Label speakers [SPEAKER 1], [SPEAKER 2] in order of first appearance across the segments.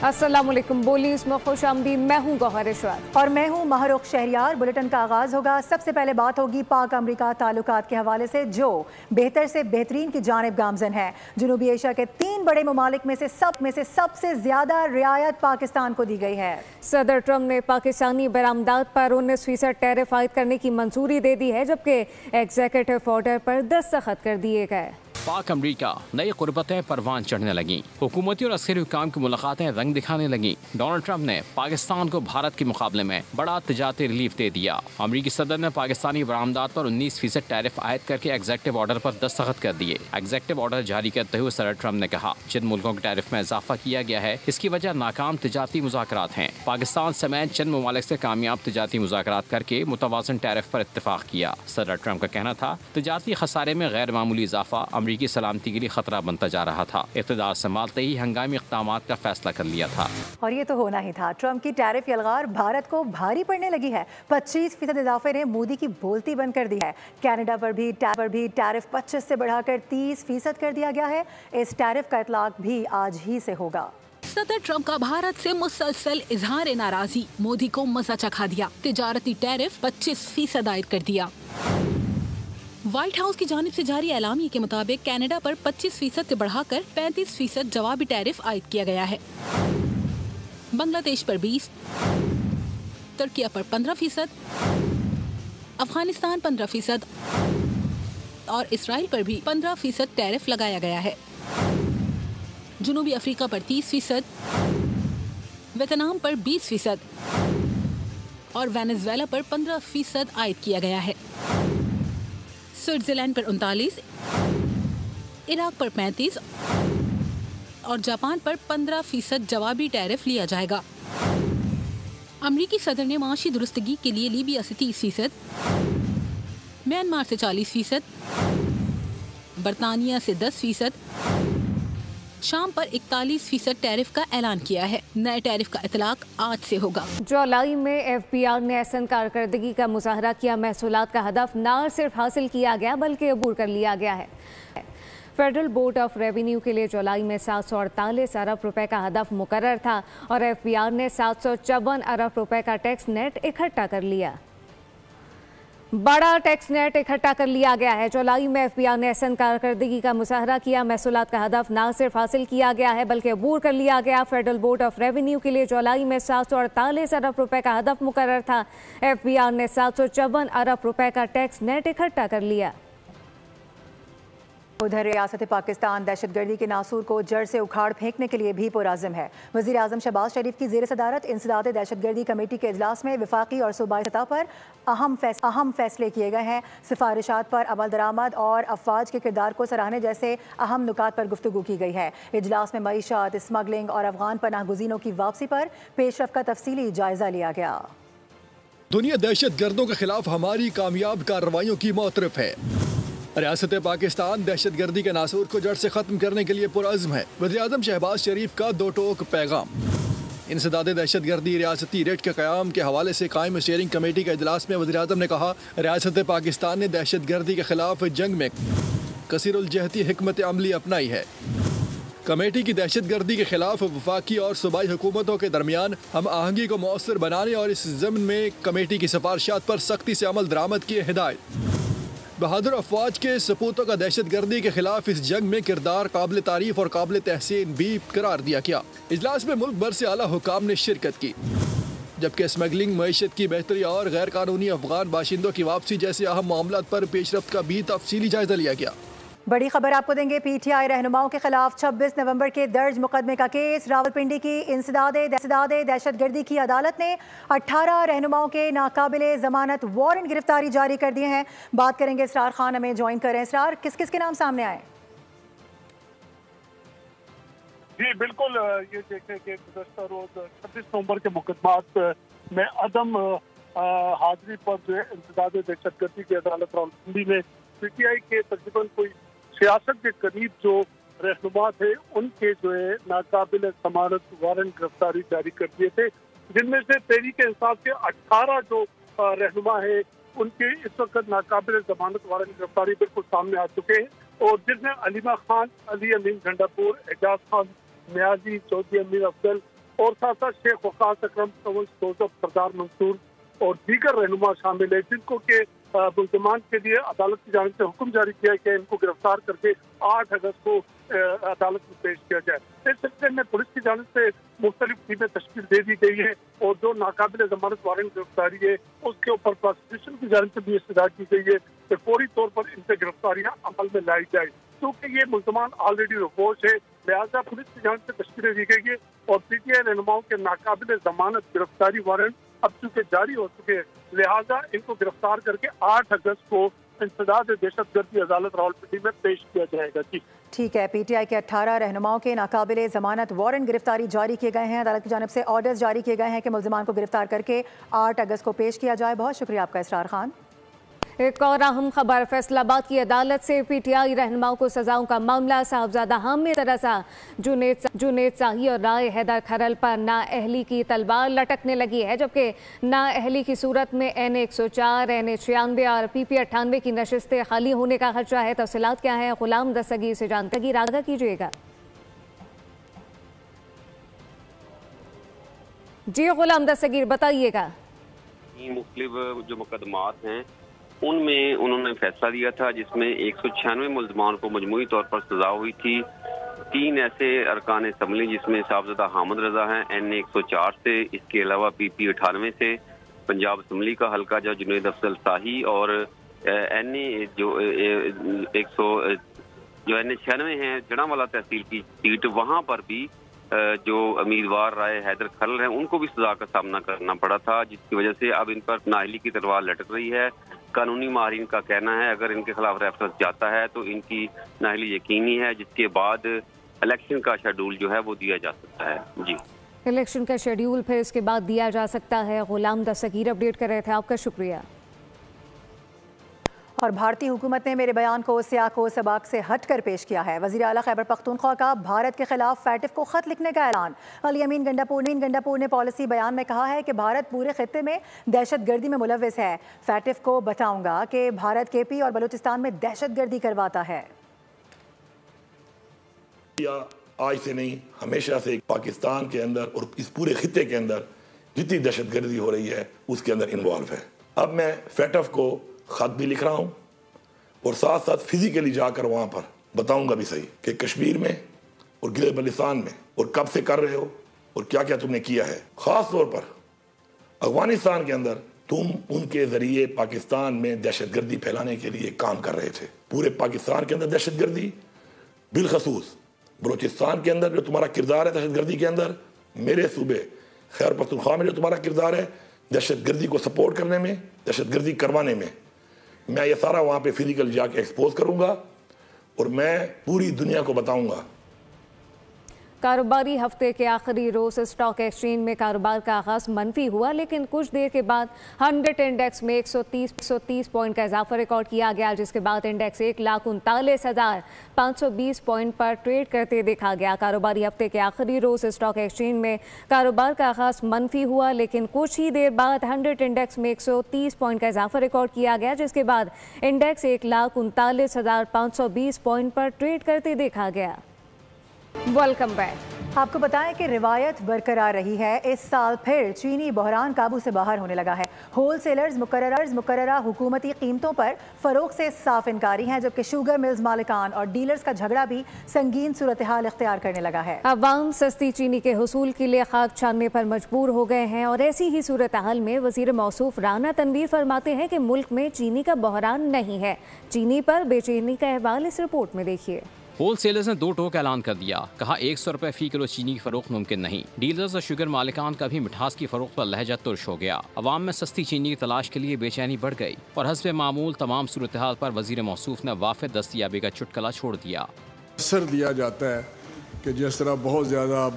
[SPEAKER 1] अस्सलामुअलैकुम। बोली इसमें खुश आमदीद। मैं हूँ गौहर इशरात
[SPEAKER 2] और मैं हूँ महरुख शहरियार। बुलेटिन का आगाज होगा। सबसे पहले बात होगी पाक अमरीका ताल्लुकात के हवाले से, जो बेहतर से बेहतरीन की जानिब गामजन है। जनूबी एशिया के 3 बड़े ममालिक में से सबसे ज्यादा रियायत पाकिस्तान को दी गई है।
[SPEAKER 1] सदर ट्रंप ने पाकिस्तानी बरामदात पर 19% टैरिफ आयद करने की मंजूरी दे दी है, जबकि एग्जीक्यूटिव ऑर्डर पर दस्तखत कर दिए गए।
[SPEAKER 3] पाक अमरीका नई कुर्बतें परवान चढ़ने लगीं। हुकूमती और अस्करी हुकाम की मुलाकातें रंग दिखाने लगीं। डोनाल्ड ट्रंप ने पाकिस्तान को भारत के मुकाबले में बड़ा तिजारती रिलीफ दे दिया। अमरीकी सदर ने पाकिस्तानी बरामदात पर 19% टैरिफ आयद करके एग्जीक्यूटिव ऑर्डर पर दस्तखत कर दिए। एग्जीक्यूटिव ऑर्डर जारी करते हुए सदर ट्रंप ने कहा, जिन मुल्कों के टैरिफ में इजाफा किया गया है, इसकी वजह नाकाम तिजारती मुज़ाकरात हैं। पाकिस्तान समेत चंद ममालिक से कामयाब तिजारती मुज़ाकरात करके मुतवाज़न टैरिफ पर इत्तेफाक किया। सदर ट्रंप का कहना था, तिजारती खसारे में गैर मामूली इजाफा की सलामती के लिए खतरा बनता जा रहा था। इक़्तिदार संभालते ही हंगामी इक़दामात का फैसला कर लिया था।
[SPEAKER 2] और ये तो होना ही था। ट्रंप की टैरिफ यलगार भारत को भारी पड़ने लगी है। 25% इजाफे ने मोदी की बोलती बंद कर दी है। कनाडा पर भी टैरिफ 25 से बढ़ाकर 30% कर दिया गया है। इस टैरिफ का इतलाक भी आज ही से होगा।
[SPEAKER 4] सदर ट्रंप का भारत से मुसलसल इजहार नाराजी, मोदी को मजा चखा दिया। तिजारती टैरिफ 25% आयद कर दिया। व्हाइट हाउस की जानिब से जारी एलामिये के मुताबिक कनाडा पर 25% से बढ़ाकर 35% जवाबी टैरिफ आयद किया गया है। बांग्लादेश पर 20%, तुर्किया पर 15%, अफगानिस्तान 15% और इसराइल पर भी 15% टैरिफ लगाया गया है। जनूबी अफ्रीका पर 30%, वियतनाम पर 20% और वेनेजुएला पर 15% आयद किया गया है। स्विट्जरलैंड पर 39%, इराक पर 35% और जापान पर 15% जवाबी टैरिफ लिया जाएगा। अमरीकी सदर ने माशी दुरुस्तगी के लिए लीबिया से 30%, म्यांमार से 40%, बरतानिया से 10%, शाम पर 41% टैरिफ का ऐलान किया है। नए टैरिफ का इतलाक आज से होगा।
[SPEAKER 1] जुलाई में FBI ने एहसन कारकर्दगी का मुजाहरा किया। महसूलात का हदफ न सिर्फ हासिल किया गया बल्कि अबूर कर लिया गया है। फेडरल बोर्ड ऑफ रेवेन्यू के लिए जुलाई में 748 अरब रुपए का हदफ मुकर्रर था और FBI ने 754 अरब रुपए का टैक्स नेट इकट्ठा कर लिया। बड़ा टैक्स नेट इकट्ठा कर लिया गया है। जुलाई में FBI ने एहसन कारकर्दगी का मुजाहरा किया। महसूलात का हदफ न सिर्फ हासिल किया गया है बल्कि अबूर कर लिया गया। फेडरल बोर्ड ऑफ रेवेन्यू के लिए जुलाई में 748 अरब रुपए का हदफ मुकर्रर था। FBI ने 754 अरब रुपए का टैक्स नेट इकट्ठा कर लिया।
[SPEAKER 2] उधर रियासत पाकिस्तान दहशतगर्दी के नासूर को जड़ से उखाड़ फेंकने के लिए भी पुरअज़्म है। वज़ीर आज़म शहबाज शरीफ की ज़ेर सदारत इंसदाद दहशतगर्दी कमेटी के इजलास में वफाकी और सूबाई सतह पर अहम फैसले किए गए हैं। सिफारिशात पर अमल दरामद और अफवाज के किरदार को सराहने जैसे अहम नुकात पर गुफ्तगू की गई है। इजलास में मईशत, स्मगलिंग और अफगान पनाह गुज़ीनों की वापसी पर पेशरफ का तफसीली जायजा लिया गया।
[SPEAKER 5] दुनिया दहशत गर्दों के खिलाफ हमारी कामयाब कार्रवाइयों की मोतरफ है। रियासत पाकिस्तान दहशत गर्दी के नासूर को जड़ से खत्म करने के लिए पुरअज़्म है। वज़ीर आज़म शहबाज शरीफ का 2 टोक पैगाम। इंसदाद दहशत गर्दी रियासती रेट के क़याम के हवाले से कायम स्टीयरिंग कमेटी के इजलास में वज़ीर आज़म ने कहा, रियासत पाकिस्तान ने दहशत गर्दी के खिलाफ जंग में कसीरुल-जहती हिकमत अमली अपनाई है। कमेटी की दहशत गर्दी के खिलाफ वफाकी और सूबाई हुकूमतों के दरमियान हम आहंगी को मौसर बनाने और इस ज़मीन में कमेटी की सिफारिशात पर सख्ती से अमल दरामद की हिदायत। बहादुर अफवाज के सपूतों का दहशत गर्दी के खिलाफ इस जंग में किरदार काबिल तारीफ और काबिल तहसीन भी करार दिया गया। इजलास में मुल्क भर से आला हुकाम ने शिरकत की, जबकि स्मगलिंग, मईशत की बेहतरी और गैर कानूनी अफगान बाशिंदों की वापसी जैसे अहम मामलात पर पेशरफ्त का भी तफसीली जायजा लिया गया।
[SPEAKER 2] बड़ी खबर आपको देंगे। PTI रहनुमाओं के खिलाफ 26 नवंबर के दर्ज मुकदमे का केस। रावलपिंडी की इंसदाद दहशतगर्दी की अदालत ने 18 रहनुमाओं के नाकाबिले जमानत वारंट गिरफ्तारी जारी कर दिए हैं। बात करेंगे, इसरार खान हमें ज्वाइन करें। इसरार, किस किस के नाम सामने आए?
[SPEAKER 6] जी बिल्कुल, ये देखें कि गुज़श्ता रोज 26 नवंबर के मुकदमात में अदम हाजिरी पर जो है इंसदाद दहशतगर्दी की अदालत रावलपिंडी में PTI के तकरीबन कोई 66 के करीब जो रहनुमा थे उनके जो है नाकाबिल जमानत वारंट गिरफ्तारी जारी कर दिए थे, जिनमें से तहरीक इंसाफ के 18 जो रहनुमा है उनके इस वक्त नाकाबिल जमानत वारंट गिरफ्तारी बिल्कुल सामने आ चुके हैं। और जिसमें अलीमा खान, अली अमीन झंडापुर, एजाज खान, न्याजी, चौधरी अमीर अफजल, और साथ साथ शेख वकास अकरम, जोसेफ, सरदार मंसूर और दीगर रहनुमा शामिल है, जिनको के मुल्ज़मान के लिए अदालत की जानिब से हुक्म जारी किया कि इनको गिरफ्तार करके 8 अगस्त को अदालत में पेश किया जाए। इस सिलसिले में पुलिस की जानिब से मुख्तलिफ टीमें तश्कील दे दी गई है और जो नाकाबिल जमानत वारंट गिरफ्तारी है उसके ऊपर प्रोसिक्यूशन की जानिब से भी इस्तदा की गई है कि फौरी तौर पर इनसे गिरफ्तारियां अमल में लाई जाए, क्योंकि ये मुल्ज़मान ऑलरेडी रिपोर्ट है। लिहाजा पुलिस की जानिब से तश्कीलें दी गई है और पीटीआई रहनुमाओं के नाकाबिल जमानत गिरफ्तारी वारंट अब चूंकि जारी हो चुके हैं, लिहाजा इनको गिरफ्तार करके 8 अगस्त को इंसदाद दहशतगर्दी अदालत रावलपिंडी में पेश किया जाएगा। जी
[SPEAKER 2] ठीक है, पीटीआई के 18 रहनुमाओं के नाकाबिले जमानत वारंट गिरफ्तारी जारी किए गए हैं। अदालत की जानिब से ऑर्डर्स जारी किए गए हैं कि मुल्ज़मान को गिरफ्तार करके 8 अगस्त को पेश किया जाए। बहुत शुक्रिया आपका इसरार खान।
[SPEAKER 1] एक और अहम खबर, फैसलाबाद की अदालत से पीटीआई रहनुमाओं को सजाओं का मामला। साहबजादा हामिद तरसा, जुनेद शाही और राय हैदर खरल पर नाअहली की तलवार लटकने लगी है, जबकि नाअहली की सूरत में N104, N96 और PP98 की नशिस्तें खाली होने का खदशा है। तफसीलात क्या है, गुलाम दस्तगीर से जानकारी आगाह कीजिएगा। जी गुलाम दस्तगीर, बताइएगा।
[SPEAKER 7] मुख्तलिफ जो मुकदमात हैं उनमें उन्होंने फैसला दिया था जिसमें 196 मुल्ज़मान को मजमूई तौर पर सजा हुई थी। 3 ऐसे अरकान असम्बली जिसमें साहबजादा हामिद रजा हैं N104 से, इसके अलावा PP98 से, पंजाब असम्बली का हल्का जो जुनैद अफजल शाही और N96 हैं जड़ांवाला तहसील की सीट, वहाँ पर भी जो उम्मीदवार राय हैदर खरल हैं उनको भी सजा का सामना करना पड़ा था, जिसकी वजह से अब इन पर नाअहली की तलवार लटक रही है। कानूनी माहिरीन का कहना है अगर इनके खिलाफ रेफरेंस जाता है तो इनकी नाअहली यकीनी है, जिसके बाद इलेक्शन का शेड्यूल जो है वो दिया जा सकता है। जी,
[SPEAKER 1] इलेक्शन का शेड्यूल फिर इसके बाद दिया जा सकता है। गुलाम दस्तगीर अपडेट कर रहे थे, आपका शुक्रिया।
[SPEAKER 2] और भारतीय हुकूमत ने मेरे बयान को सियाको सबाक से हटकर पेश किया है। वज़ीर आला खैबर पख्तूनख्वा का भारत के खिलाफ फैटिफ को खत लिखने का ऐलान। अली अमीन गंडापुर ने पॉलिसी बयान में कहा है कि भारत पूरे खित्ते में दहशतगर्दी में मुलव्विस है। फैटिफ को बताऊंगा कि भारत KP और बलूचिस्तान में दहशतगर्दी करवाता है।
[SPEAKER 8] आज से नहीं, हमेशा से पाकिस्तान के अंदर और इस पूरे खित्ते के अंदर जितनी दहशतगर्दी हो रही है उसके अंदर इन्वॉल्व है। अब मैं फैटिफ को खत भी लिख रहा हूं और साथ साथ फिजिकली जाकर वहां पर बताऊंगा भी सही कि कश्मीर में और गिलगित बल्तिस्तान में और कब से कर रहे हो और क्या क्या तुमने किया है। खास तौर पर अफगानिस्तान के अंदर तुम उनके जरिए पाकिस्तान में दहशतगर्दी फैलाने के लिए काम कर रहे थे। पूरे पाकिस्तान के अंदर दहशतगर्दी, बिलखसूस बलूचिस्तान के अंदर जो तुम्हारा किरदार है दहशतगर्दी के अंदर, मेरे सूबे खैबर पख्तूनख्वा में जो तुम्हारा किरदार है दहशतगर्दी को सपोर्ट करने में, दहशतगर्दी करवाने में, मैं ये सारा वहाँ पे फिजिकल जाके एक्सपोज करूँगा और मैं पूरी दुनिया को बताऊँगा।
[SPEAKER 1] कारोबारी हफ्ते के आखिरी रोज स्टॉक एक्सचेंज में कारोबार का आगाज मनफी हुआ, लेकिन कुछ देर के बाद 100 इंडेक्स में 130 पॉइंट का इजाफा रिकॉर्ड किया गया, जिसके बाद इंडेक्स 1,39,520 पॉइंट पर ट्रेड करते देखा गया। कारोबारी हफ्ते के आखिरी रोज स्टॉक एक्सचेंज में कारोबार का आगाज मनफी हुआ, लेकिन कुछ ही देर बाद 100 इंडेक्स में 130 पॉइंट का इजाफा रिकॉर्ड किया गया, जिसके बाद इंडेक्स 1,39,520 पॉइंट पर ट्रेड करते देखा गया। Welcome back.
[SPEAKER 2] आपको बताएं कि रिवायत बरकरार रही है। इस साल फिर चीनी बहरान काबू से बाहर होने लगा है। होलसेलर्स मुकर्ररा हुकूमती कीमतों पर फरोख से साफ इनकारी हैं, जबकि शुगर मिल्स मालिकान और डीलर्स का झगड़ा भी संगीन सूरत हाल इख्तियार करने लगा है। अवाम सस्ती चीनी के हुसूल के लिए खाक छानने पर मजबूर हो गए हैं और ऐसी ही सूरत हाल में वजीर मौसूफ राना तनवीर फरमाते हैं कि मुल्क में चीनी का बहरान नहीं है। चीनी पर बेचैनी का अहवाल इस रिपोर्ट में देखिए।
[SPEAKER 3] होलसेलर्स ने 2 टोक ऐलान कर दिया, कहा 100 रुपए फी किलो चीनी की फरोख्त मुमकिन नहीं। डीलर्स और शुगर मालिकान का भी मिठास की फरोख्त पर लहजा तुर्श हो गया। अवाम में सस्ती चीनी की तलाश के लिए बेचैनी बढ़ गई और हस्बे मामूल तमाम सूरत हाल पर वजीर मौसूफ ने वाफिद दस्तयाबी का चुटकला छोड़ दिया।
[SPEAKER 9] असर दिया जाता है कि जिस तरह बहुत ज़्यादा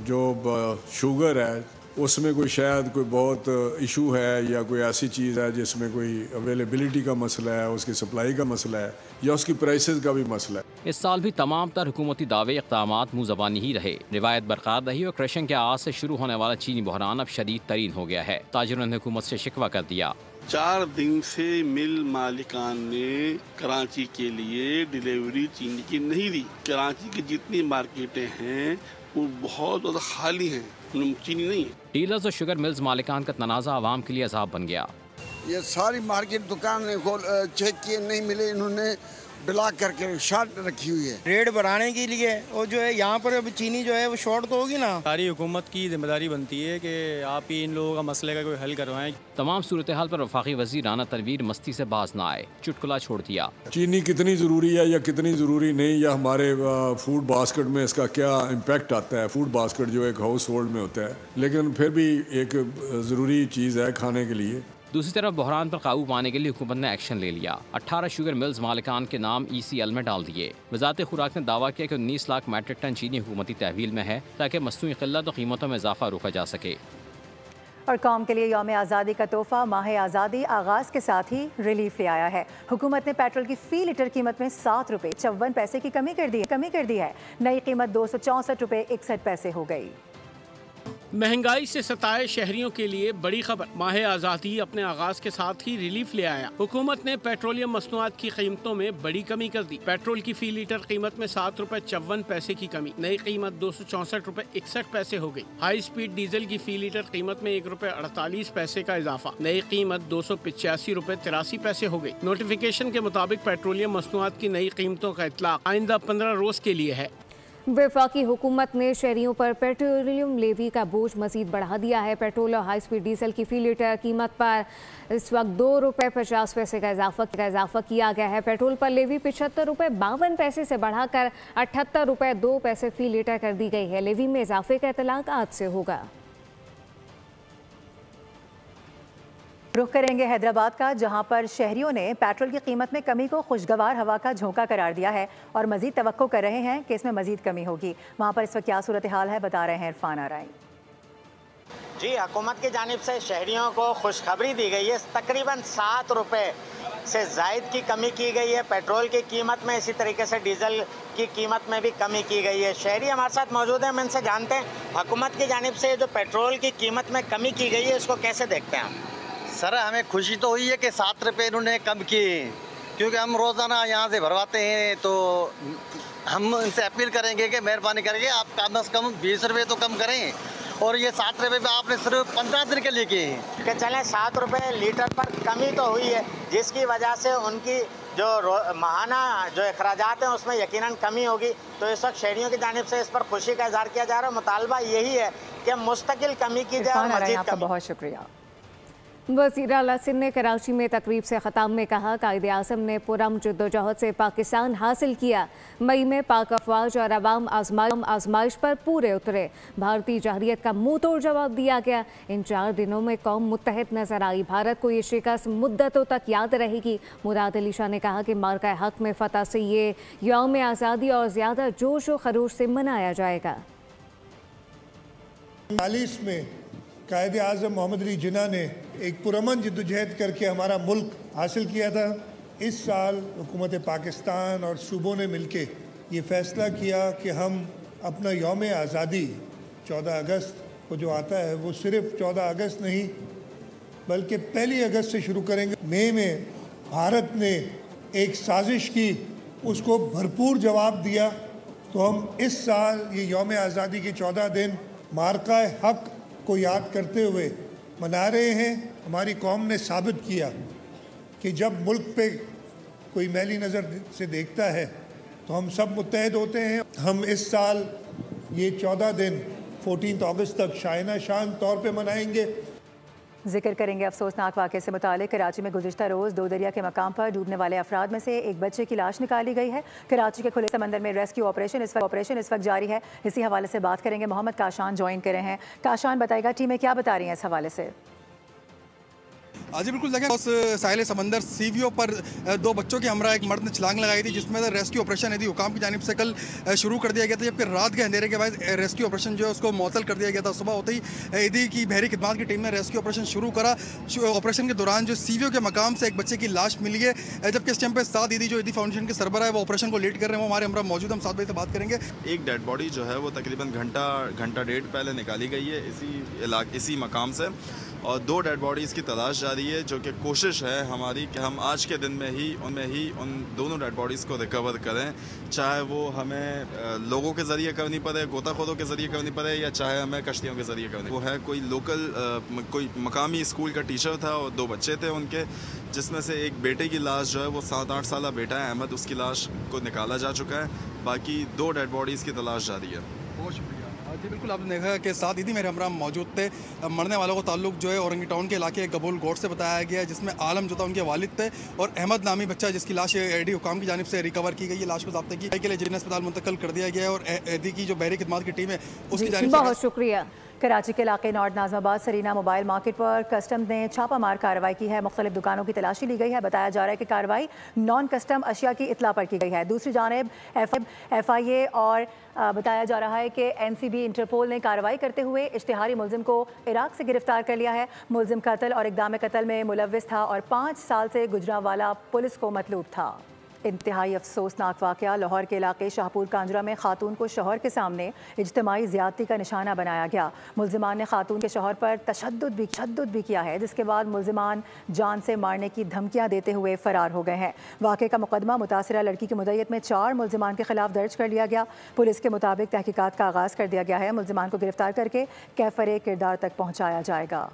[SPEAKER 9] जो शुगर है उसमें कोई शायद कोई बहुत इशू है या कोई ऐसी चीज़ है जिसमें कोई अवेलेबिलिटी का मसला है, उसकी सप्लाई का मसला है या उसकी प्राइसेस का भी मसला है।
[SPEAKER 3] इस साल भी तमाम तर हुकूमती दावे इक़दामात मुँह ज़बानी ही रहे। रिवायत बरकरार रही और क्रशिंग के आगाज़ से शुरू होने वाला चीनी बहरान अब शदीद तरीन हो गया है। ताजिरों ने हुकूमत से शिकवा कर दिया।
[SPEAKER 10] 4 दिन से मिल मालिकान ने कराची के लिए डिलीवरी चीनी की नहीं दी। कराची की जितनी मार्केटें हैं वो बहुत ज़्यादा खाली हैं, उनमें चीनी नहीं है।
[SPEAKER 3] डीलर्स और शुगर मिल्स मालिकान का तनाज़ा आवाम के लिए अज़ाब बन गया।
[SPEAKER 11] ये सारी मार्केट दुकान चेक किए, नहीं मिले, इन्होंने ब्लॉक करके शॉर्ट रखी हुई है।
[SPEAKER 12] रेट बढ़ाने के लिए और जो है यहाँ पर अब चीनी जो है वो शॉर्ट तो होगी ना।
[SPEAKER 13] सारी हुकूमत की जिम्मेदारी बनती है कि आप ही इन लोगों का मसले का कोई हल करवाएं।
[SPEAKER 3] तमाम सूरत हाल पर वफाकी वज़ीर राना तनवीर मस्ती से बाज ना आए, चुटकुला छोड़ दिया।
[SPEAKER 9] चीनी कितनी ज़रूरी है या कितनी ज़रूरी नहीं, या हमारे फूड बास्केट में इसका क्या इम्पैक्ट आता है। फूड बास्केट जो एक हाउस होल्ड में होता है, लेकिन फिर भी एक ज़रूरी चीज़ है खाने के लिए।
[SPEAKER 3] दूसरी तरफ बहरान पर काबू पाने के लिए हुकूमत ने एक्शन ले लिया। 18 शुगर मिल्स मालिकान के नाम ECL में डाल दिए। वजारत खुराक ने दावा किया कि 19 लाख मैट्रिक टन चीनी हुकूमती तहवील में है ताकि मसनूई क़िल्लत और कीमतों में इजाफा रोका जा सके।
[SPEAKER 2] और कौम के लिए यौम आज़ादी का तोहफा माह आज़ादी आगाज़ के साथ ही रिलीफ ले आया है। हुकूमत ने पेट्रोल की फ़ी लीटर कीमत में 7 रुपये 54 पैसे की कमी कर दी है। नई कीमत 264 रुपये 61 पैसे हो गई।
[SPEAKER 14] महंगाई से सताए शहरियों के लिए बड़ी खबर। माह आज़ादी अपने आगाज के साथ ही रिलीफ ले आया। हुकूमत ने पेट्रोलियम मसनूआत की कीमतों में बड़ी कमी कर दी। पेट्रोल की फी लीटर कीमत में 7 रुपए 54 पैसे की कमी, नई कीमत 264 रुपए 61 पैसे हो गई। हाई स्पीड डीजल की फी लीटर कीमत में 1 रुपए 48 पैसे का इजाफा, नई कीमत 285 रुपए 83 पैसे हो गई। नोटिफिकेशन के मुताबिक पेट्रोलियम मसनूआत की नई कीमतों का इतलाक आइंदा 15 रोज के लिए है।
[SPEAKER 1] वफाकी हुकूमत ने शहरियों पर पेट्रोलियम लेवी का बोझ मजीद बढ़ा दिया है। पेट्रोल और हाई स्पीड डीजल की फी लीटर कीमत पर इस वक्त 2 रुपये 50 पैसे का इजाफा किया गया है। पेट्रोल पर लेवी 75 रुपये 52 पैसे से बढ़ाकर 78 रुपये 2 पैसे फी लीटर कर दी गई है। लेवी में इजाफे का इतलाक आज से होगा।
[SPEAKER 2] रुख करेंगे हैदराबाद का, जहां पर शहरियों ने पेट्रोल की कीमत में कमी को खुशगवार हवा का झोंका करार दिया है और मजीद तवक्को कर रहे हैं कि इसमें मजीद कमी होगी। वहां पर इस वक्त क्या सूरत हाल है, बता रहे हैं इरफान आराई।
[SPEAKER 15] जी, हुकूमत की जानिब से शहरियों को खुशखबरी दी गई है। तकरीबन 7 रुपये से जायद की कमी की गई है पेट्रोल की कीमत में। इसी तरीके से डीजल की कीमत में भी कमी की गई है। शहरी हमारे साथ मौजूद हैं, हम इनसे जानते हैं हुकूमत की जानिब से जो पेट्रोल की कीमत में कमी की गई है इसको कैसे देखते हैं आप?
[SPEAKER 16] सर, हमें खुशी तो हुई है कि 7 रुपये इन्होंने कम किए, क्योंकि हम रोज़ाना यहाँ से भरवाते हैं, तो हम इनसे अपील करेंगे कि मेहरबानी करके आप कम से कम 20 रुपये तो कम करें। और ये 7 रुपये में आपने सिर्फ 15 दिन के लिए किए हैं
[SPEAKER 15] कि चलें 7 रुपये लीटर पर कमी तो हुई है, जिसकी वजह से उनकी जो माहाना जो अखराजात हैं उसमें यकीनन कमी होगी। तो इस वक्त शहरियों की जानिब से इस पर खुशी का इजहार किया जा रहा है। मुतालबा यही है कि मुस्तकिल कमी की जाए।
[SPEAKER 2] आपका बहुत शुक्रिया।
[SPEAKER 1] वज़ीर आला सिंध ने कराची में तकरीब से ख़ताम में कहा, कायदे आज़म ने पुरम जद्दोजहद से पाकिस्तान हासिल किया। मई में पाक अफवाज और अवाम आजमाइश पर पूरे उतरे। भारतीय जहरियत का मुंह तोड़ जवाब दिया गया। इन 4 दिनों में कौम मुत्तहद नजर आई। भारत को ये शिकस्त मुद्दतों तक याद रहेगी। मुराद अली शाह ने कहा कि मार्का हक में फतह से ये यौम आज़ादी और ज़्यादा जोश व खरोश से मनाया जाएगा।
[SPEAKER 17] 40 में कायदे आज़म मोहम्मद अली जिन्ना ने एक पुरअमन जद्दोजहद करके हमारा मुल्क हासिल किया था। इस साल हुकूमत पाकिस्तान और सूबों ने मिलके ये फ़ैसला किया कि हम अपना यौम आज़ादी 14 अगस्त को जो आता है वो सिर्फ 14 अगस्त नहीं बल्कि 1 अगस्त से शुरू करेंगे। मई में भारत ने एक साजिश की, उसको भरपूर जवाब दिया। तो हम इस साल ये यौम आज़ादी के 14 दिन मार्का हक को याद करते हुए मना रहे हैं। हमारी कौम ने साबित किया कि जब मुल्क पे कोई मैली नज़र से देखता है तो हम सब मुत्तहद होते हैं। हम इस साल ये 14 दिन 14 अगस्त तक शायना शान तौर पे मनाएंगे।
[SPEAKER 2] जिक्र करेंगे अफसोसनाक वाक़े से मुतालिक। कराची में गुज़िश्ता रोज़ 2 दरिया के मकाम पर डूबने वाले अफराद में से एक बच्चे की लाश निकाली गई है। कराची के खुले समंदर में रेस्क्यू ऑपरेशन इस वक्त जारी है। इसी हवाले से बात करेंगे। मोहम्मद काशान ज्वाइन कर रहे हैं। काशान, बताएगा टीमें क्या बता रही हैं इस हवाले से?
[SPEAKER 18] जी बिल्कुल, देखें उस साहिल समंदर सीवीओ पर 2 बच्चों के हमरा एक मर्द ने छलांग लगाई थी, जिसमें रेस्क्यू ऑपरेशन यदि हुकाम की जानिब से कल शुरू कर दिया गया था, जबकि रात के अंधेरे के बाद रेस्क्यू ऑपरेशन जो है उसको मुअत्तल कर दिया गया था। सुबह होते ही ईदी की बहरी खिदमत की टीम ने रेस्क्यू ऑपरेशन शुरू करा। ऑपरेशन के दौरान जो सीवीओ के मकाम से एक बच्चे की लाश मिली है, जबकि इस टाइम पर साद ईदी जो ईदी फाउंडेशन के सरबराह है वो ऑपरेशन को लीड कर रहे हैं, वो हमारे हमरा मौजूद। हम 7 बजे से बात करेंगे।
[SPEAKER 19] एक डेड बॉडी जो है वो तकरीबन घंटा डेढ़ पहले निकाली गई है इसी मकाम से, और 2 डेड बॉडीज़ की तलाश जारी रही है, जो कि कोशिश है हमारी कि हम आज के दिन में ही उन दोनों डेड बॉडीज़ को रिकवर करें, चाहे वो हमें लोगों के ज़रिए करनी पड़े, गोताखोरों के ज़रिए करनी पड़े, या चाहे हमें कश्तियों के ज़रिए करनी। वो है कोई लोकल कोई मकामी स्कूल का टीचर था और 2 बच्चे थे उनके, जिसमें से एक बेटे की लाश जो है वो 7-8 साल बेटा है अहमद, उसकी लाश को निकाला जा चुका है। बाकी 2 डेड बॉडीज़ की तलाश जारी है।
[SPEAKER 18] बहुत शुक्रिया जी। बिल्कुल आपने देखा कि साथ ही मेरे हमरा मौजूद थे। मरने वालों का ताल्लुक जो है औरंगी टाउन के इलाके गबूल गोट से बताया गया, जिसमें आलम जो था उनके वालिद थे और अहमद नामी बच्चा जिसकी लाश एडी हुकाम की जानिब से रिकवर की गई है। लाश को ज़ब्ते की के लिए जिला अस्पताल मुंतकिल कर दिया गया है और एडी की जो बहरी खिदमत की टीम है उसकी जानिब से।
[SPEAKER 2] बहुत शुक्रिया। कराची के इलाके North Nazimabad Sarina mobile market पर कस्टम ने छापामार कार्रवाई की है। मुख्तलिफ दुकानों की तलाशी ली गई है। बताया जा रहा है कि कार्रवाई नॉन कस्टम अशिया की इतला पर की गई है। दूसरी जानिब FIA और बताया जा रहा है कि NCB इंटरपोल ने कार्रवाई करते हुए इश्तिहारी मुलजिम को इराक से गिरफ्तार कर लिया है। मुलजिम कत्ल और इक़दाम कत्ल में मुलव्विस था और 5 साल से गुजरांवाला पुलिस को मतलूब था। इंतहाई अफसोसनाक वाक़या लाहौर के इलाके शाहपुर कांजरा में खातून को शौहर के सामने इज्तिमाई ज़्यादती का निशाना बनाया गया। मुलजिमान ने खातून के शौहर पर तशद्दुद भी किया है, जिसके बाद मुलजिमान जान से मारने की धमकियां देते हुए फरार हो गए हैं। वाक़े का मुकदमा मुतासिरा लड़की की मुद्दत में 4 मुलजिमान के खिलाफ दर्ज कर लिया गया। पुलिस के मुताबिक तहकीकात का आगाज़ कर दिया गया है। मुलजिमान को गिरफ्तार करके कैफरे किरदार तक पहुँचाया जाएगा।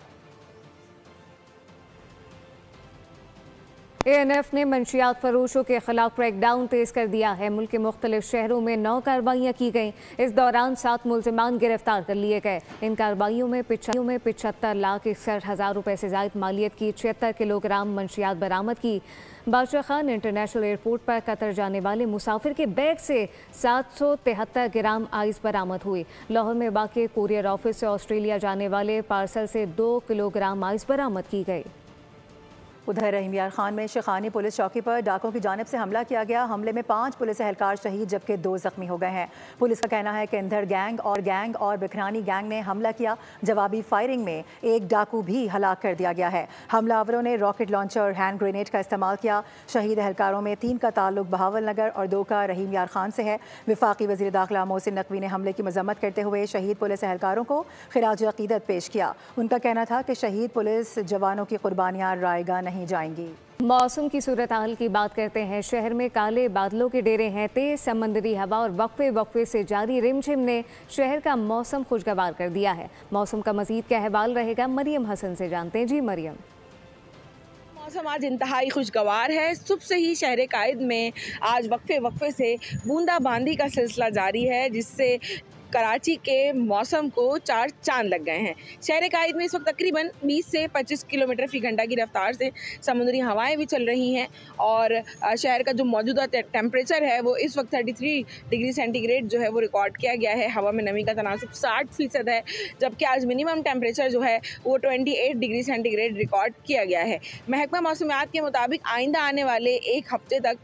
[SPEAKER 1] ANF ने मंशियात फरोशों के खिलाफ क्रैकडाउन तेज कर दिया है। मुल्क के मुख्तलिफ शहरों में 9 कार्रवाइयाँ की गईं। इस दौरान 7 मुलजिमान गिरफ्तार कर लिए गए। इन कार्रवाइयों में 75,61,61,000 रुपये से ज़ायद मालियत की 76 किलोग्राम मंशियात बरामद की। बादशाह खान इंटरनेशनल एयरपोर्ट पर कतर जाने वाले मुसाफिर के बैग से 773 ग्राम आइस बरामद हुई। लाहौर में वाक़ कोरियर ऑफिस से ऑस्ट्रेलिया जाने वाले पार्सल से 2 किलोग्राम आइस बरामद की गई।
[SPEAKER 2] उधर रहीम यार खान में शिखानी पुलिस चौकी पर डाकों की जानिब से हमला किया गया। हमले में 5 पुलिस एहलकार शहीद जबकि 2 जख्मी हो गए हैं। पुलिस का कहना है कि इंधर गैंग और बिखरानी गैंग ने हमला किया। जवाबी फायरिंग में एक डाकू भी हलाक कर दिया गया है। हमलावरों ने रॉकेट लॉन्चर और हैंड ग्रेनेड का इस्तेमाल किया। शहीद एहलकारों में 3 का ताल्लुक बहावल नगर और 2 का रहीम यार खान से है। वफाकी वज़ीर दाखिला मोहसिन नकवी ने हमले की मजम्मत करते हुए शहीद पुलिस एहलकारों को खिराज अकीदत पेश किया। उनका कहना था कि शहीद पुलिस जवानों की कुर्बानियाँ रायगा नहीं जाएंगी।
[SPEAKER 1] मौसम की सूरत हाल की बात करते हैं। शहर में काले बादलों के डेरे हैं। तेज समंदरी हवा और वक्फे से जारी रिमझिम ने शहर का मौसम खुशगवार कर दिया है। मौसम का मजीद क्या अहवाल रहेगा, मरियम हसन से जानते हैं। जी मरियम।
[SPEAKER 20] मौसम आज इंतहाई खुशगवार है। सुबह से ही शहर कायद में आज वक्फे से बूंदाबांदी का सिलसिला जारी है, जिससे कराची के मौसम को 4 चांद लग गए हैं। शहर कायद में इस वक्त तकरीबन 20 से 25 किलोमीटर फी घंटा की रफ्तार से समुद्री हवाएं भी चल रही हैं और शहर का जो मौजूदा टेम्परेचर है वो इस वक्त 33 डिग्री सेंटीग्रेड जो है वो रिकॉर्ड किया गया है। हवा में नमी का तनासुब 60% है, जबकि आज मिनिमम टेम्परेचर जो है वो 28 डिग्री सेंटीग्रेड रिकॉर्ड किया गया है। महकमा मौसमियात के मुताबिक आइंदा आने वाले 1 हफ्ते तक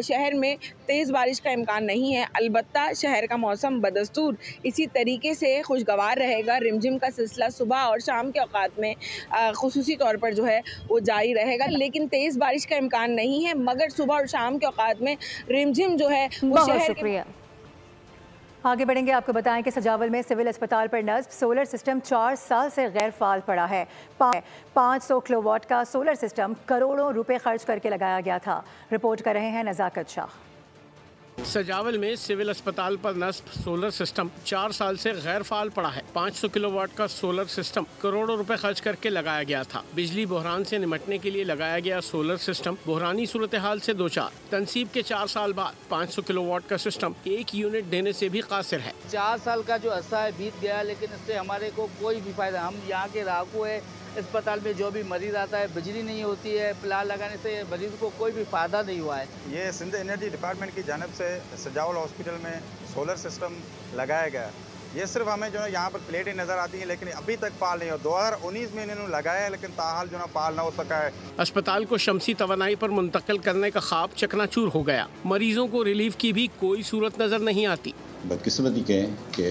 [SPEAKER 20] शहर में तेज़ बारिश का इम्कान नहीं है। अलबत्ता शहर का मौसम बदस्तूर इसी तरीके से खुशगवार रहेगा। रिमझिम का सिलसिला सुबह और शाम के औकात में खुसूसी तौर पर जो है वो जारी रहेगा, लेकिन तेज़ बारिश का इम्कान नहीं है। मगर सुबह और शाम के औकात में रिमझिम जो है वो शहर के।
[SPEAKER 2] आगे बढ़ेंगे, आपको बताएं कि सजावल में सिविल अस्पताल पर नस्ब सोलर सिस्टम 4 साल से गैर फाल पड़ा है। 500 किलोवाट का सोलर सिस्टम करोड़ों रुपए खर्च करके लगाया गया था। रिपोर्ट कर रहे हैं नज़ाकत शाह।
[SPEAKER 14] सजावल में सिविल अस्पताल पर नस्ब सोलर सिस्टम 4 साल से गैर फाल पड़ा है। 500 किलोवाट का सोलर सिस्टम करोड़ों रुपए खर्च करके लगाया गया था। बिजली बहरान से निपटने के लिए लगाया गया सोलर सिस्टम बहरानी सूरत हाल से 2-4 तनसीब के 4 साल बाद 500 किलोवाट का सिस्टम 1 यूनिट देने से भी कासिर है।
[SPEAKER 21] 4 साल का जो अरसा है बीत गया, लेकिन इससे हमारे को कोई भी फायदा, हम यहाँ के राहू है, अस्पताल में जो भी मरीज आता है बिजली नहीं होती है, प्लान लगाने से मरीज को कोई भी फायदा नहीं हुआ है। ये सिंध एनर्जी डिपार्टमेंट की जानिब से सजावल हॉस्पिटल में सोलर सिस्टम लगाया गया। ये सिर्फ हमें जो है यहाँ पर प्लेटें नज़र आती हैं, लेकिन अभी तक फाल नहीं हो। 2019 में इन्होंने लगाया है, लेकिन ताहाल जो है फाल ना हो सका है।
[SPEAKER 14] अस्पताल को शमसी तवानाई पर मुंतकिल करने का ख्वाब चकनाचूर हो गया। मरीजों को रिलीफ की भी कोई सूरत नज़र नहीं आती।
[SPEAKER 22] बदकिस्मती कहें कि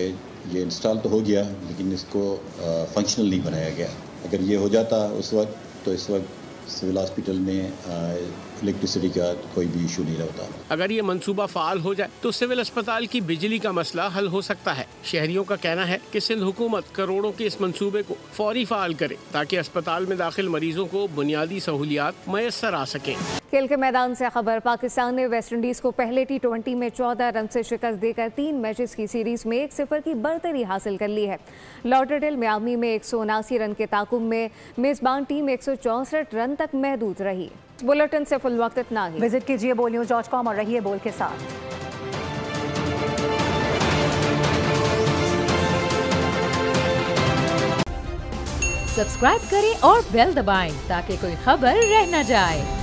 [SPEAKER 22] ये इंस्टॉल तो हो गया, लेकिन इसको फंक्शनल नहीं बनाया गया। अगर ये हो जाता उस वक्त, तो इस वक्त सिविल हॉस्पिटल में इलेक्ट्रिसिटी का कोई भी इशू नहीं रहता।
[SPEAKER 14] अगर ये मंसूबा फ़ाल हो जाए तो सिविल अस्पताल की बिजली का मसला हल हो सकता है। शहरियों का कहना है कि सिंध हुकूमत करोड़ों के इस मंसूबे को फौरी फाल करे ताकि अस्पताल में दाखिल मरीजों को बुनियादी सहूलियात मैसर आ सकें।
[SPEAKER 1] खेल के मैदान से खबर। पाकिस्तान ने वेस्ट इंडीज को पहले T20 में 14 रन से शिकस्त देकर 3 मैचेस की सीरीज में 1-0 की बढ़तरी हासिल कर ली है। लॉटरडेल मियामी में 179 रन के ताकुब में मेजबान टीम 164 रन तक महदूद रही। बुलेटिन से फुल वक्त इतना ही।
[SPEAKER 2] विजिट कीजिए bolnews.com और रहिए बोल के साथ।
[SPEAKER 4] सब्सक्राइब करें और बेल दबाएं ताकि कोई खबर रह न जाए।